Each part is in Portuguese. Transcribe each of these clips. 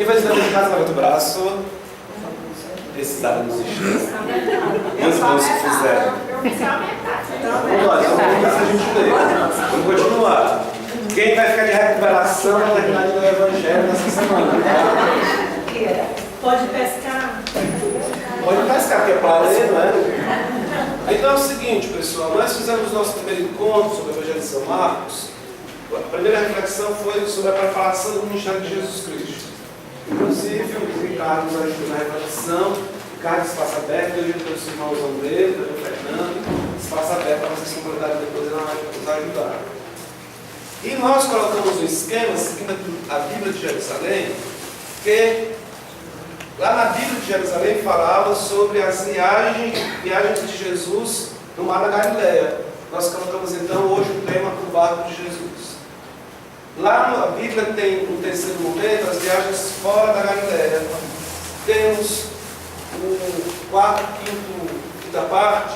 Quem vai dizer de casa, levanta o braço. Esses alunos estão. Muitos bons que fizeram. Vamos lá, então vamos ver se a gente lê. Vamos continuar. Quem vai ficar de recuperação na verdade do Evangelho nessa semana? Pode pescar. Pode pescar, porque é para ler, não é? Então é o seguinte, pessoal, nós fizemos nosso primeiro encontro sobre o Evangelho de São Marcos. A primeira reflexão foi sobre a preparação do ministério de Jesus Cristo. Inclusive, o Ricardo nos ajudou na reflexão. Ricardo, espaço aberto, eu e os irmãos André, também o Fernando, espaço aberto para vocês completarem depois, ela vai nos ajudar. E nós colocamos um esquema, seguindo a Bíblia de Jerusalém, que lá na Bíblia de Jerusalém falava sobre as viagens de Jesus no Mar da Galileia. Nós colocamos então hoje o tema do barco de Jesus. Lá na Bíblia tem um terceiro momento, as viagens fora da Galileia. Temos o quarto, quinta parte,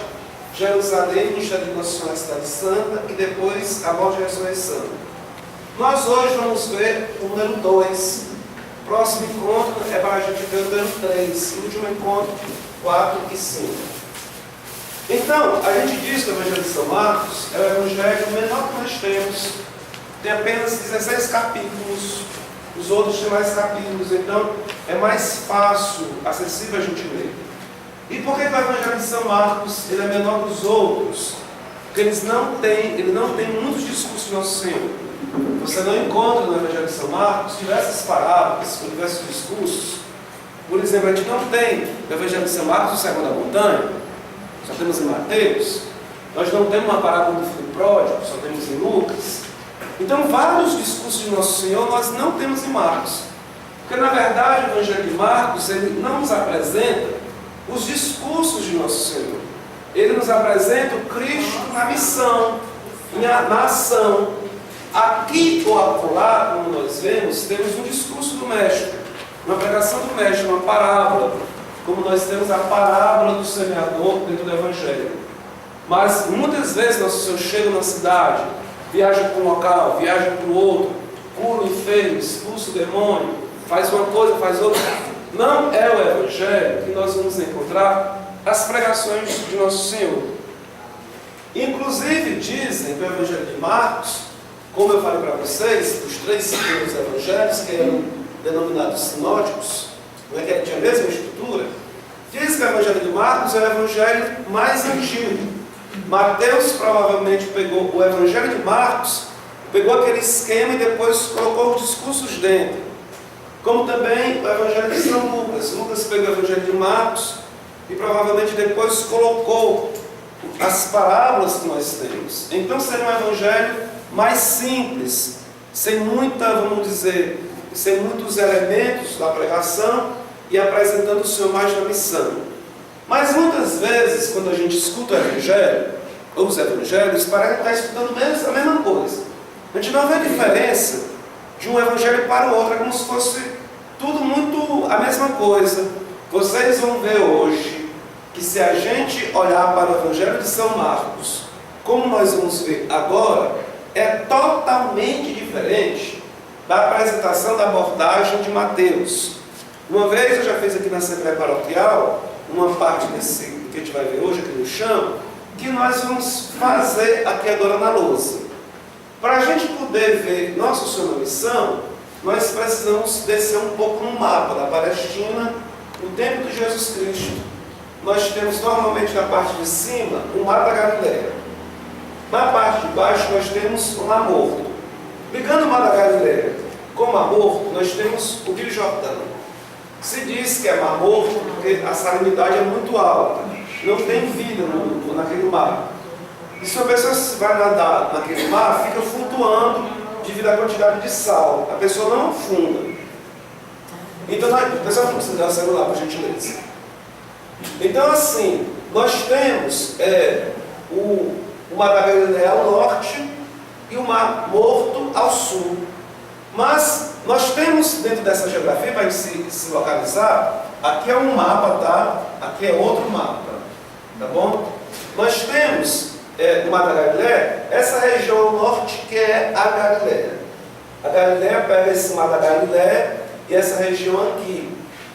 Jerusalém, ministério de Nossa Senhora Cidade Santa, e depois a morte e a ressurreição. Nós hoje vamos ver o número 2. Próximo encontro é para a gente ver o número 3. E o último encontro, 4 e 5. Então, a gente diz que o Evangelho de São Marcos é o evangelho menor que nós temos. Tem apenas 16 capítulos. Os outros têm mais capítulos. Então, é mais fácil, acessível a gente ler. E por que o Evangelho de São Marcos ele é menor que os outros? Porque ele não tem muitos discursos de Nosso Senhor. Você não encontra no Evangelho de São Marcos diversas parábolas, diversos discursos. Por exemplo, a gente não tem no Evangelho de São Marcos o Sermão da Montanha, só temos em Mateus. Nós não temos uma parábola do filho pródigo, só temos em Lucas. Então, vários discursos de Nosso Senhor nós não temos em Marcos. Porque, na verdade, o Evangelho de Marcos ele não nos apresenta os discursos de Nosso Senhor. Ele nos apresenta o Cristo na missão, na ação. Aqui ou acolá, como nós vemos, temos um discurso do Mestre, uma pregação do Mestre, uma parábola, como nós temos a parábola do semeador dentro do Evangelho. Mas muitas vezes Nosso Senhor chega na cidade, viaja para um local, viaja para o outro, cura o enfermo, expulsa o demônio, faz uma coisa, faz outra. Não é o Evangelho que nós vamos encontrar as pregações de Nosso Senhor. Inclusive dizem que o Evangelho de Marcos, como eu falei para vocês, os 3 primeiros evangelhos, que eram denominados sinóticos, não é que tinha a mesma estrutura, diz que o Evangelho de Marcos é o evangelho mais antigo. Mateus provavelmente pegou o Evangelho de Marcos, pegou aquele esquema e depois colocou os discursos dentro. Como também o Evangelho de São Lucas. Lucas pegou o Evangelho de Marcos e provavelmente depois colocou as parábolas que nós temos. Então seria um evangelho mais simples, sem vamos dizer, sem muitos elementos da pregação e apresentando o Senhor mais na missão. Mas muitas vezes, quando a gente escuta o Evangelho, ou os Evangelhos, parece que está escutando a mesma coisa. A gente não vê a diferença de um Evangelho para o outro, é como se fosse tudo muito a mesma coisa. Vocês vão ver hoje que se a gente olhar para o Evangelho de São Marcos, como nós vamos ver agora, é totalmente diferente da apresentação da abordagem de Mateus. Uma vez eu já fiz aqui na Assembleia Paroquial, uma parte desse que a gente vai ver hoje aqui no chão, que nós vamos fazer aqui agora na lousa. Para a gente poder ver Nosso Senhor na missão, nós precisamos descer um pouco no mapa da Palestina, no tempo de Jesus Cristo. Nós temos normalmente na parte de cima o Mar da Galileia. Na parte de baixo nós temos o Mar Morto. Ligando o Mar da Galileia com o Mar Morto, nós temos o Rio Jordão. Se diz que é Mar Morto porque a salinidade é muito alta, não tem vida naquele mar. E se a pessoa vai nadar naquele mar, fica flutuando devido à quantidade de sal. A pessoa não afunda. Então, a pessoa não precisa dar o celular, por gentileza. Então, assim, nós temos o Mar da Galileia ao norte e o Mar Morto ao sul. Mas nós temos dentro dessa geografia, para a gente se localizar, aqui é um mapa, tá? Aqui é outro mapa, tá bom? Nós temos no Mar da Galileia essa região ao norte que é a Galileia. A Galileia pega esse Mar da Galileia e essa região aqui.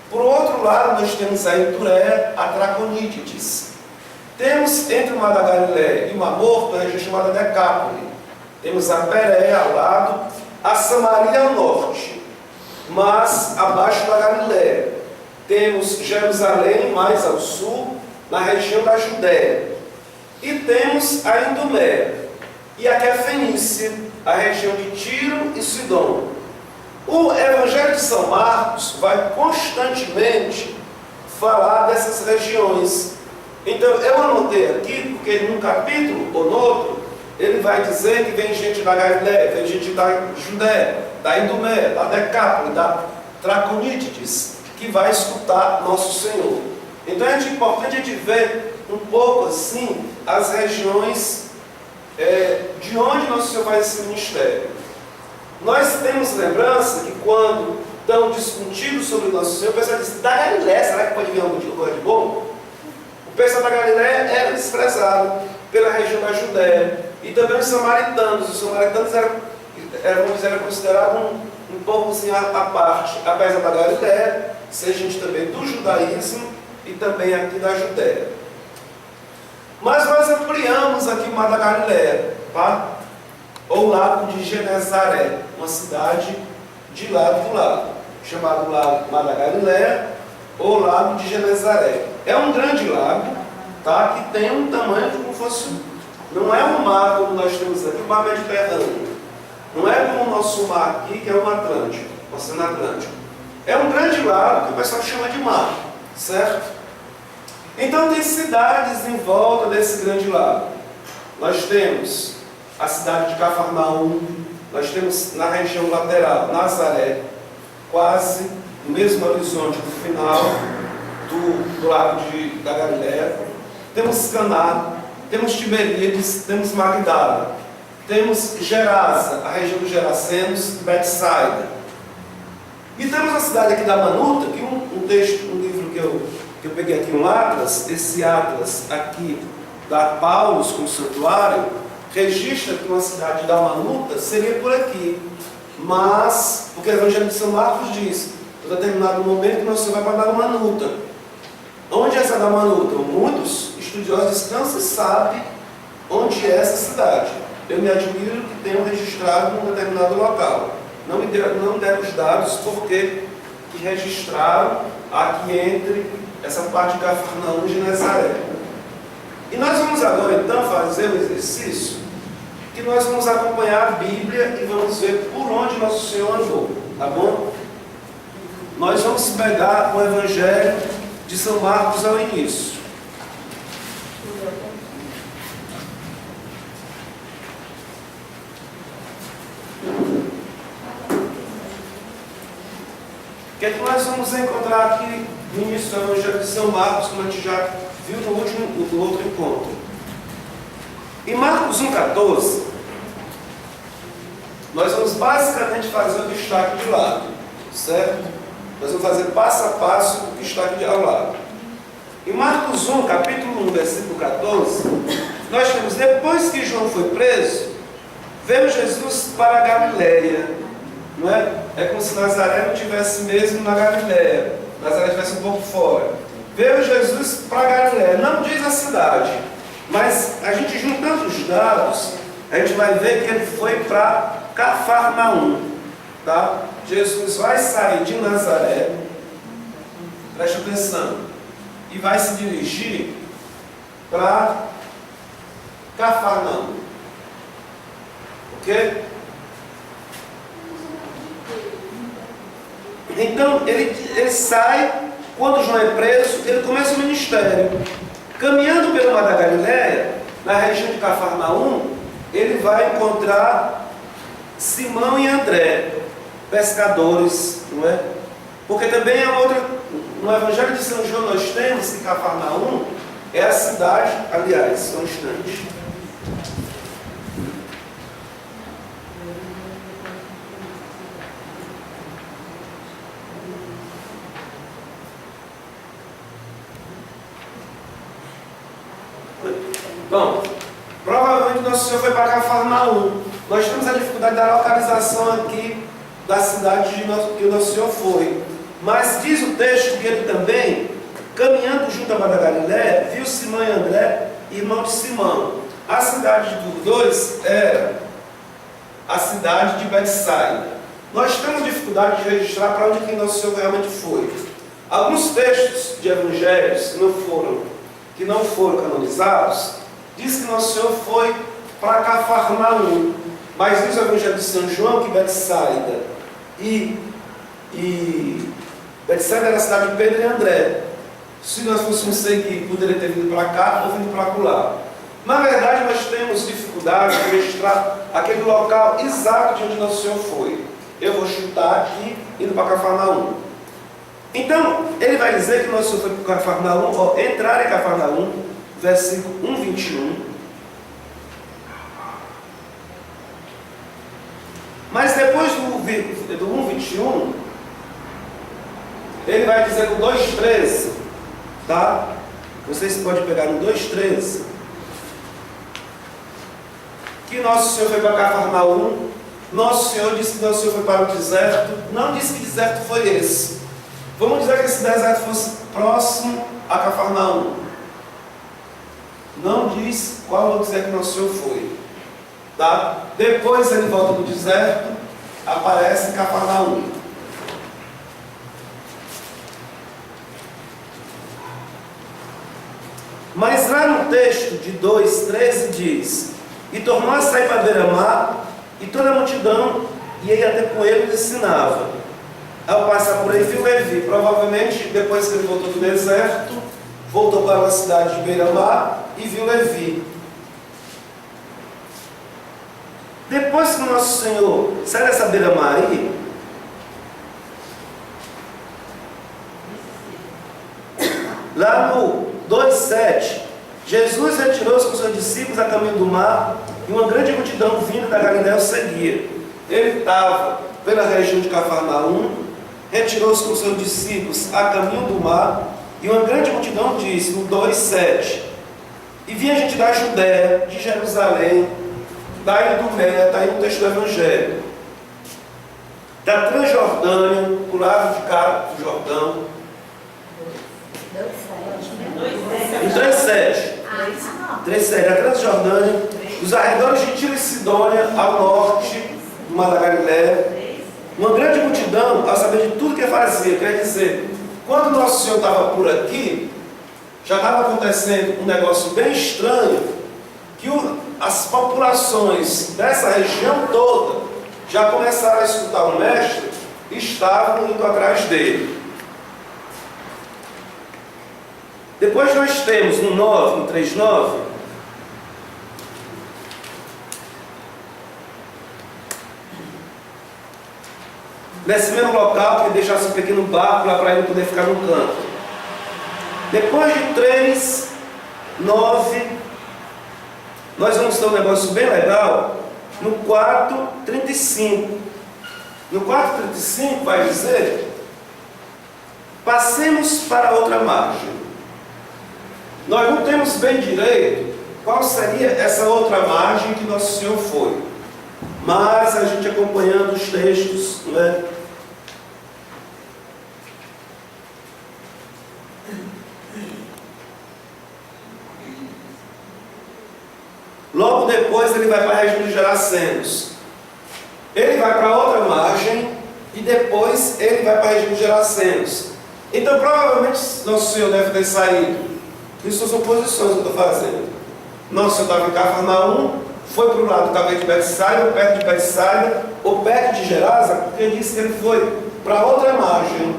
Por outro lado, nós temos a Itureia, a Traconítides. Temos entre o Mar da Galileia e o Mar Morto a região chamada Decápole. Temos a Pérea ao lado, a Samaria ao norte, mas abaixo da Galileia. Temos Jerusalém mais ao sul, na região da Judéia. E temos a Idumeia. E aqui a Fenícia, a região de Tiro e Sidom. O Evangelho de São Marcos vai constantemente falar dessas regiões. Então eu anotei aqui, porque num capítulo ou no outro, ele vai dizer que vem gente da Galileia, vem gente da Judéia, da Idumeia, da Decápole, da Traconítides, que vai escutar nosso Senhor. Então é importante a gente ver um pouco assim as regiões de onde nosso Senhor faz esse ministério. Nós temos lembrança que quando estão discutindo sobre o nosso Senhor, o pessoal diz, da Galileia, será que pode vir alguma coisa de bom? O pessoal da Galileia era desprezado pela região da Judéia. E também os samaritanos. Os samaritanos eram considerados um povozinho à parte, apesar da Galileia, ser gente também do judaísmo e também aqui da Judéia. Mas nós ampliamos aqui o Mar da Galileia, tá? Ou o lago de Genezaré, uma cidade de lado do lago, chamado Mar da Galileia ou Lago de Genezaré. É um grande lago, tá? Que tem um tamanho como fosse, não é um mar como nós temos aqui, o mar Mediterrâneo. Não é como o nosso mar aqui, que é o Atlântico, o Oceano Atlântico. É um grande lago que o pessoal chama de mar, certo? Então tem cidades em volta desse grande lago. Nós temos a cidade de Cafarnaum, nós temos na região lateral Nazaré, quase no mesmo horizonte do final do lago da Galileia. Temos Caná, temos Tiberíades, temos Magdala, temos Gerasa, a região dos Gerasenos, Betsaida. E temos a cidade aqui da Manuta, que um livro que eu peguei aqui, um atlas, esse atlas aqui da Paulus como santuário, registra que uma cidade da Manuta seria por aqui. Mas, porque o Evangelho de São Marcos diz, em determinado momento, nós vai para a Manuta. Onde é essa da Manuta? Muitos estudiosos descansam e sabem onde é essa cidade. Eu me admiro que tenham registrado num determinado local. Não me deram os dados porque que registraram aqui entre essa parte de Cafarnaum e Genezaré. E nós vamos agora então fazer um exercício que nós vamos acompanhar a Bíblia e vamos ver por onde nosso Senhor andou, tá bom? Nós vamos pegar o Evangelho de São Marcos ao início. O que é que nós vamos encontrar aqui no início do Evangelho de São Marcos, como a gente já viu no outro encontro? Em Marcos 1,14, nós vamos basicamente fazer o que está aqui de lado, certo? Nós vamos fazer passo a passo o que está aqui ao lado. Em Marcos 1, capítulo 1, versículo 14, nós temos, depois que João foi preso, veio Jesus para a Galileia, não é? É como se Nazaré não estivesse mesmo na Galileia, Nazaré estivesse um pouco fora. Veio Jesus para a Galileia, não diz a cidade, mas a gente juntando os dados, a gente vai ver que ele foi para Cafarnaum, tá? Jesus vai sair de Nazaré, preste atenção, e vai se dirigir para Cafarnaum, ok? Então ele sai, quando João é preso, ele começa o ministério. Caminhando pelo Mar da Galileia, na região de Cafarnaum, ele vai encontrar Simão e André, pescadores, não é? Porque também é outra, no Evangelho de São João nós temos que Cafarnaum é a cidade, aliás, só um instante. Bom, provavelmente nosso Senhor foi para Cafarnaum. Nós temos a dificuldade da localização aqui da cidade que o nosso Senhor foi. Mas diz o texto que ele também, caminhando junto à Mar da Galiléia, viu Simão e André, irmão de Simão. A cidade dos dois era a cidade de Betsaida. Nós temos dificuldade de registrar para onde que nosso Senhor realmente foi. Alguns textos de evangelhos que não foram canonizados, diz que nosso Senhor foi para Cafarnaum. Mas diz o evangelho de São João que Betsaida Betsaida era a cidade de Pedro e André. Se nós fôssemos seguir, poderia ter vindo para cá ou vindo para lá. Na verdade, nós temos dificuldade de registrar aquele local exato de onde nosso Senhor foi. Eu vou chutar aqui, indo para Cafarnaum. Então, ele vai dizer que nosso Senhor foi para Cafarnaum, entrar em Cafarnaum, versículo 1, 21. Mas depois do 1, 21, ele vai dizer no 2,13, tá? Vocês podem pegar no 2,13, que nosso Senhor foi para Cafarnaum. Nosso Senhor disse que nosso Senhor foi para o deserto. Não disse que deserto foi esse. Vamos dizer que esse deserto fosse próximo a Cafarnaum. Não diz qual vou dizer que nosso Senhor foi. Tá? Depois ele volta do deserto, aparece em Cafarnaum. Mas lá no texto de 2,13 diz: e tornou a sair para a beira-mar, e toda a multidão ia até com ele e ensinava. Ao passar por aí, viu Levi. Provavelmente, depois que ele voltou do deserto, voltou para a cidade de beira-mar e viu Levi. Depois que o nosso Senhor sai dessa beira-mar aí, lá no 2,7, Jesus retirou-se com seus discípulos a caminho do mar, e uma grande multidão vinda da Galiléia o seguia. Ele estava pela região de Cafarnaum, retirou-se com seus discípulos a caminho do mar, e uma grande multidão disse, no 2,7, e vinha gente da Judéia, de Jerusalém, da Idumeia, está aí no texto do Evangelho, da Transjordânia, do lado de cá do Jordão. 3,7. Da Transjordânia, dos arredores de Tiro e Sidônia, ao norte do Mar da Galiléia. Uma grande multidão, ao saber de tudo que fazia. Quer dizer, quando nosso Senhor estava por aqui, já estava acontecendo um negócio bem estranho, que as populações dessa região toda já começaram a escutar o mestre e estavam indo atrás dele. Depois nós temos no 9, no 3,9, nesse mesmo local, que deixasse um pequeno barco lá para ele poder ficar no canto. Depois de 3, 9, nós vamos ter um negócio bem legal no 4,35. No 4,35 vai dizer: passemos para outra margem. Nós não temos bem direito qual seria essa outra margem que nosso Senhor foi, mas a gente acompanhando os textos, não é? Logo depois ele vai para a região de Gerasenos. Ele vai para outra margem e depois ele vai para a região de Gerasenos. Então provavelmente nosso Senhor deve ter saído. Isso são suposições que eu estou fazendo. Nosso Senhor estava em Cafarnaum, foi para o lado talvez de Betsaida, ou perto de Betsaida, ou perto de Gerasa, porque disse que ele foi para outra margem.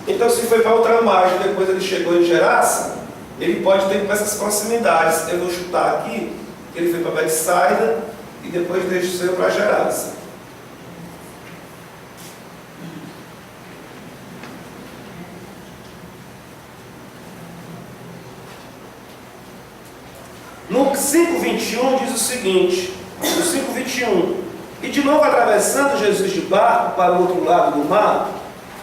Então se foi para outra margem, depois ele chegou em Gerasa, ele pode ter com essas proximidades. Eu vou chutar aqui que ele foi para Betsaida e depois desceu para Gerasa. No 5,21 diz o seguinte, no 5,21, e de novo atravessando Jesus de barco para o outro lado do mar,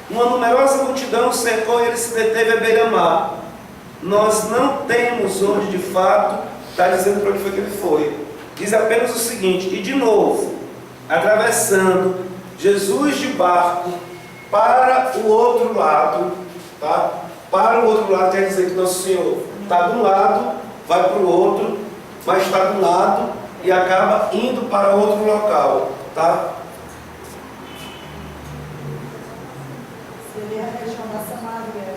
uma numerosa multidão cercou e ele se deteve à beira-mar. Nós não temos onde de fato está dizendo para onde foi que ele foi. Diz apenas o seguinte: e de novo, atravessando Jesus de barco para o outro lado, tá? Para o outro lado quer dizer que Nosso Senhor está de um lado, vai para o outro, mas está de um lado e acaba indo para outro local, tá? Seria a região da Samaria.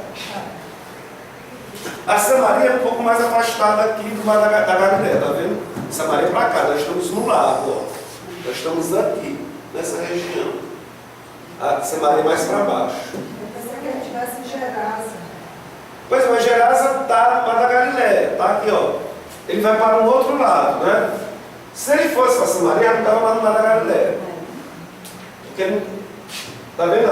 A Samaria é um pouco mais afastada aqui do mar da Galileia, tá vendo? Samaria é para cá, nós estamos no lago, ó. Nós estamos aqui, nessa região. A Samaria é mais para baixo. Eu pensei que ele estivesse em Gerasa. Pois é, mas Gerasa está no mar da Galileia, tá aqui, ó. Ele vai para o outro lado, né? Se ele fosse para Samaria, não estava lá no mar da Galileia. Porque ele, tá vendo?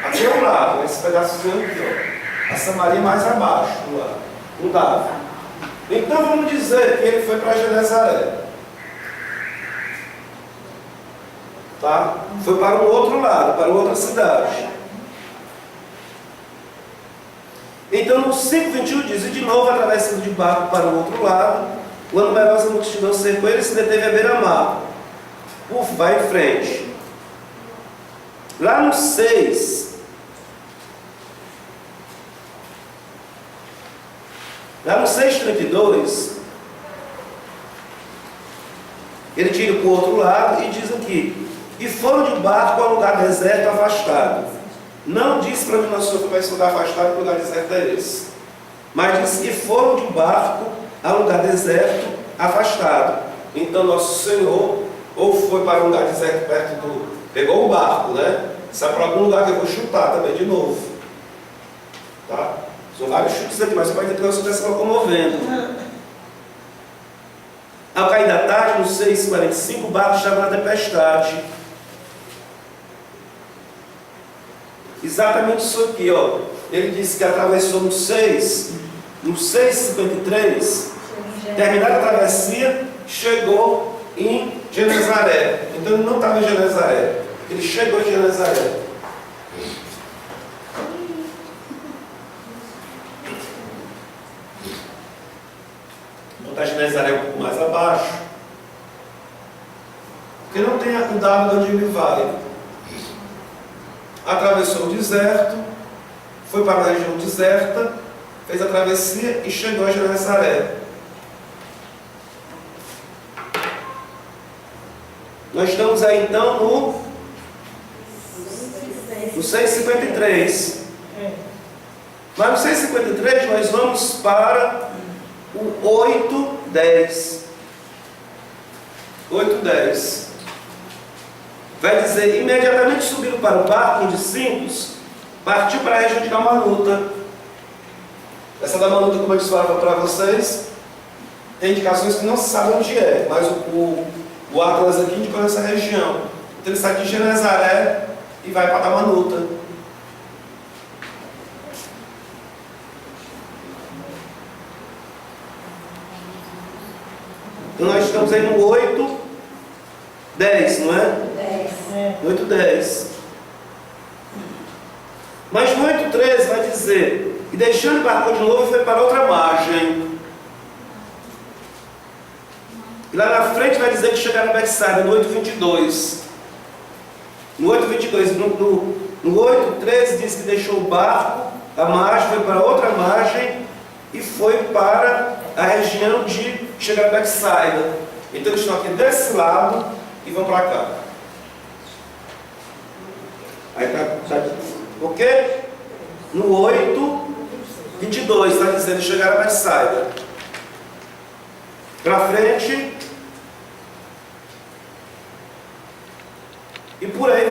Aqui é um lado, esse pedaçozinho aqui, ó. A Samaria é mais abaixo do lado. Não dava. Então vamos dizer que ele foi para Genezaré. Tá? Foi para o outro lado, para outra cidade. Então no 5:21 diz, e de novo atravessando de barco para o outro lado, uma numerosa multidão cercou ele e se deteve à beira-mar. Vai em frente. Lá no 6, lá no 6:32, ele tira para o outro lado e diz aqui, e foram de barco a um lugar deserto afastado. Não disse para mim, Nosso Senhor, que vai esse lugar afastado, que o lugar deserto é esse. Mas disse que foram de barco a um lugar deserto afastado. Então Nosso Senhor ou foi para um lugar deserto perto do... Pegou o barco, né? Sai para algum lugar que eu vou chutar também de novo. Tá? São vários chutes aqui, mas você vai ter que Nosso Senhor está se locomovendo. Ao cair da tarde, no 6:45, o barco estava na tempestade. Exatamente isso aqui, ó. Ele disse que atravessou no 6:53, terminada a travessia, chegou em Genezaré. Então ele não estava em Genezaré, ele chegou em Genezaré. Vou botar Genezaré um pouco mais abaixo, porque não tem o dado de onde ele vai. Atravessou o deserto, foi para a região deserta, fez a travessia e chegou a Genezaré. Nós estamos aí então no 6:53. Mas no 6:53 nós vamos para o 8:10. 8:10. Vai dizer, imediatamente subiram para o barco, os discípulos, partiu para a região de Dalmanuta. Essa Dalmanuta, como eu disse para vocês, tem indicações que não se sabe onde é, mas o Atlas aqui indicou essa região. Então ele sai de Genezaré e vai para Dalmanuta. Então nós estamos aí no 8:10, não é? 8:10. Mas no 8:13 vai dizer, e deixando o barco de novo, foi para outra margem. E lá na frente vai dizer que chegaram a Betsaida, no 8:22. No 8:22, no 8:13 diz que deixou o barco, a margem, foi para outra margem e foi para a região de chegar a Betsaida. Então eles estão aqui desse lado e vão para cá. Aí tá ok? No 8:22 está dizendo chegar a Betsaida. Para frente. E por aí.